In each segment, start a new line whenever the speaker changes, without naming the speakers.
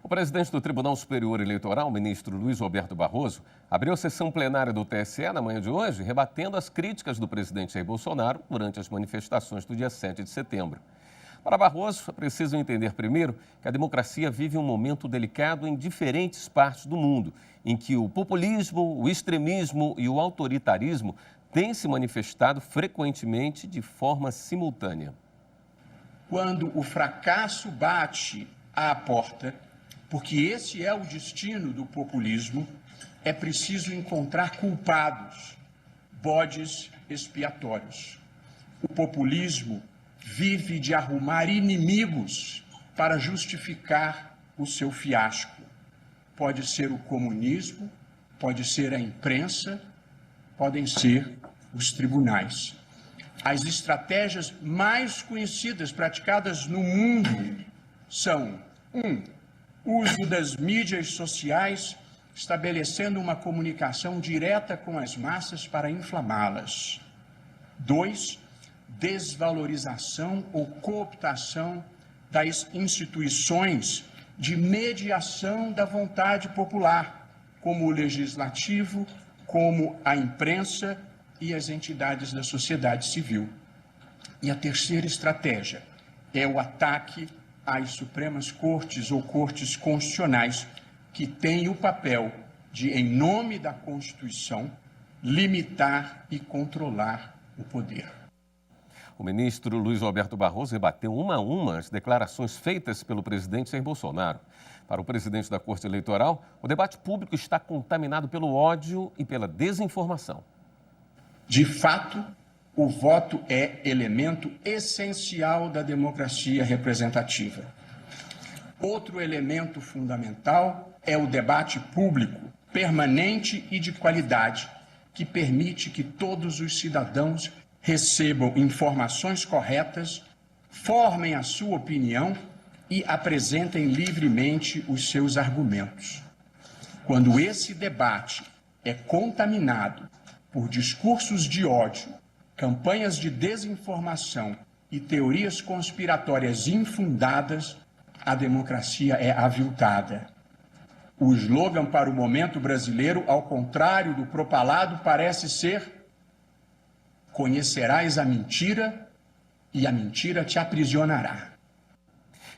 O presidente do Tribunal Superior Eleitoral, ministro Luiz Roberto Barroso, abriu a sessão plenária do TSE na manhã de hoje, rebatendo as críticas do presidente Jair Bolsonaro durante as manifestações do dia 7 de setembro. Para Barroso, é preciso entender primeiro que a democracia vive um momento delicado em diferentes partes do mundo, em que o populismo, o extremismo e o autoritarismo têm se manifestado frequentemente de forma simultânea.
Quando o fracasso bate à porta, porque esse é o destino do populismo, é preciso encontrar culpados, bodes expiatórios. O populismo vive de arrumar inimigos para justificar o seu fiasco. Pode ser o comunismo, pode ser a imprensa, podem ser os tribunais. As estratégias mais conhecidas praticadas no mundo são: 1. Uso das mídias sociais, estabelecendo uma comunicação direta com as massas para inflamá-las. 2. Desvalorização ou cooptação das instituições de mediação da vontade popular, como o legislativo, como a imprensa e as entidades da sociedade civil. E a terceira estratégia é o ataque às Supremas Cortes ou Cortes Constitucionais, que têm o papel de, em nome da Constituição, limitar e controlar o poder.
O ministro Luiz Roberto Barroso rebateu uma a uma as declarações feitas pelo presidente Jair Bolsonaro. Para o presidente da Corte Eleitoral, o debate público está contaminado pelo ódio e pela desinformação.
De fato, o voto é elemento essencial da democracia representativa. Outro elemento fundamental é o debate público, permanente e de qualidade, que permite que todos os cidadãos recebam informações corretas, formem a sua opinião e apresentem livremente os seus argumentos. Quando esse debate é contaminado por discursos de ódio, campanhas de desinformação e teorias conspiratórias infundadas, a democracia é aviltada. O slogan para o momento brasileiro, ao contrário do propalado, parece ser: conhecerás a mentira e a mentira te aprisionará.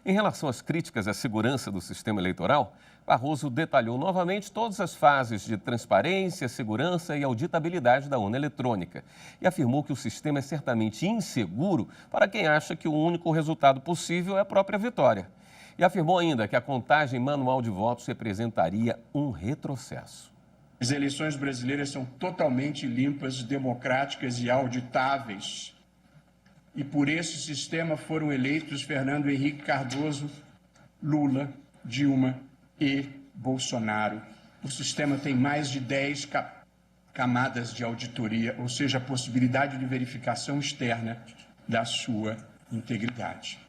Em relação às críticas à segurança do sistema eleitoral, Barroso detalhou novamente todas as fases de transparência, segurança e auditabilidade da urna eletrônica e afirmou que o sistema é certamente inseguro para quem acha que o único resultado possível é a própria vitória. E afirmou ainda que a contagem manual de votos representaria um retrocesso.
As eleições brasileiras são totalmente limpas, democráticas e auditáveis. E por esse sistema foram eleitos Fernando Henrique Cardoso, Lula, Dilma e Bolsonaro. O sistema tem mais de 10 camadas de auditoria, ou seja, a possibilidade de verificação externa da sua integridade.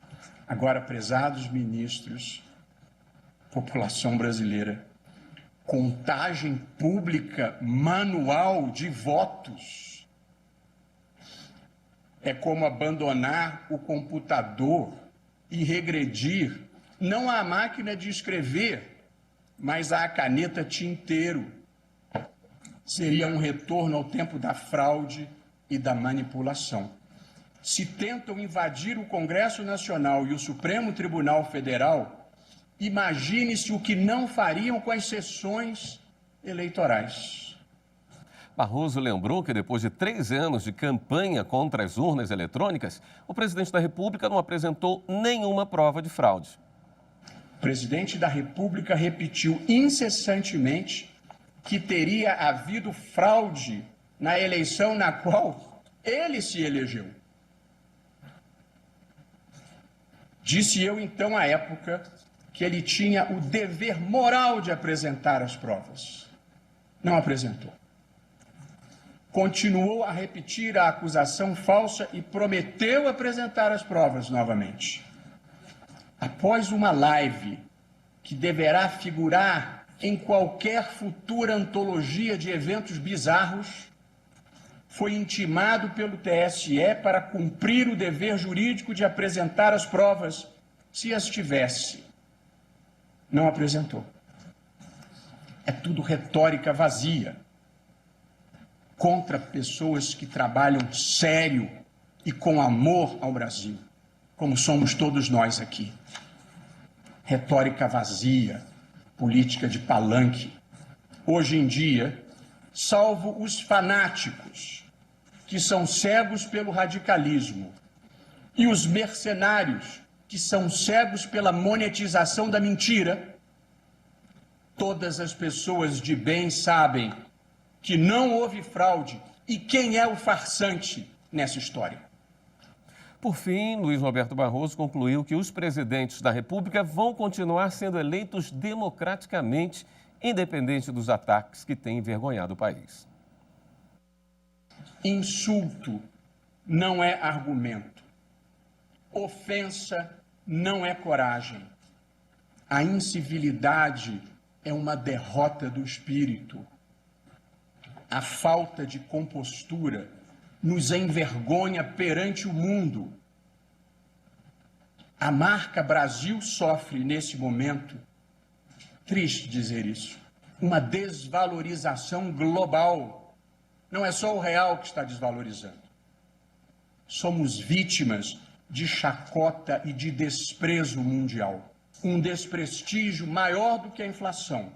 Agora, prezados ministros, população brasileira, contagem pública manual de votos é como abandonar o computador e regredir não à máquina de escrever, mas à caneta tinteiro. Seria um retorno ao tempo da fraude e da manipulação. Se tentam invadir o Congresso Nacional e o Supremo Tribunal Federal, imagine-se o que não fariam com as sessões eleitorais.
Barroso lembrou que depois de 3 anos de campanha contra as urnas eletrônicas, o presidente da República não apresentou nenhuma prova de fraude.
O presidente da República repetiu incessantemente que teria havido fraude na eleição na qual ele se elegeu. Disse eu, então, à época, que ele tinha o dever moral de apresentar as provas. Não apresentou. Continuou a repetir a acusação falsa e prometeu apresentar as provas novamente. Após uma live que deverá figurar em qualquer futura antologia de eventos bizarros, foi intimado pelo TSE para cumprir o dever jurídico de apresentar as provas, se as tivesse. Não apresentou. É tudo retórica vazia contra pessoas que trabalham sério e com amor ao Brasil, como somos todos nós aqui. Retórica vazia, política de palanque. Hoje em dia, salvo os fanáticos, que são cegos pelo radicalismo, e os mercenários, que são cegos pela monetização da mentira, todas as pessoas de bem sabem que não houve fraude e quem é o farsante nessa história.
Por fim, Luiz Roberto Barroso concluiu que os presidentes da República vão continuar sendo eleitos democraticamente, independente dos ataques que têm envergonhado o país.
Insulto não é argumento. Ofensa não é coragem. A incivilidade é uma derrota do espírito. A falta de compostura nos envergonha perante o mundo. A marca Brasil sofre nesse momento, triste dizer isso, uma desvalorização global. Não é só o real que está desvalorizando. Somos vítimas de chacota e de desprezo mundial. Um desprestígio maior do que a inflação,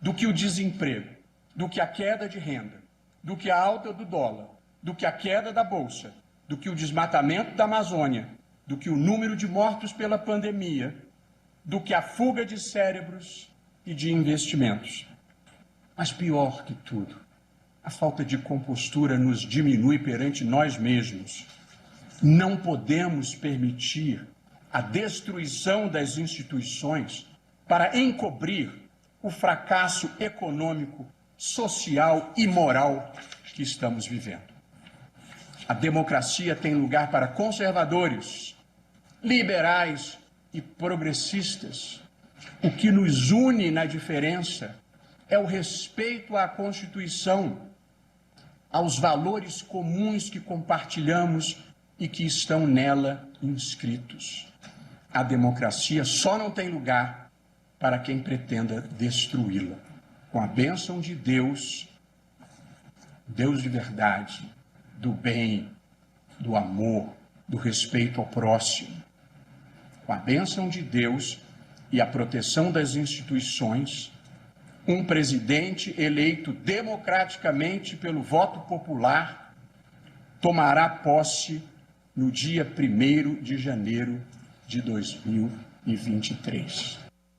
do que o desemprego, do que a queda de renda, do que a alta do dólar, do que a queda da Bolsa, do que o desmatamento da Amazônia, do que o número de mortos pela pandemia, do que a fuga de cérebros e de investimentos. Mas pior que tudo, a falta de compostura nos diminui perante nós mesmos. Não podemos permitir a destruição das instituições para encobrir o fracasso econômico, social e moral que estamos vivendo. A democracia tem lugar para conservadores, liberais e progressistas. O que nos une na diferença é o respeito à Constituição, aos valores comuns que compartilhamos e que estão nela inscritos. A democracia só não tem lugar para quem pretenda destruí-la. Com a bênção de Deus, Deus de verdade, do bem, do amor, do respeito ao próximo. Com a bênção de Deus e a proteção das instituições, um presidente eleito democraticamente pelo voto popular tomará posse no dia 1º de janeiro de 2023.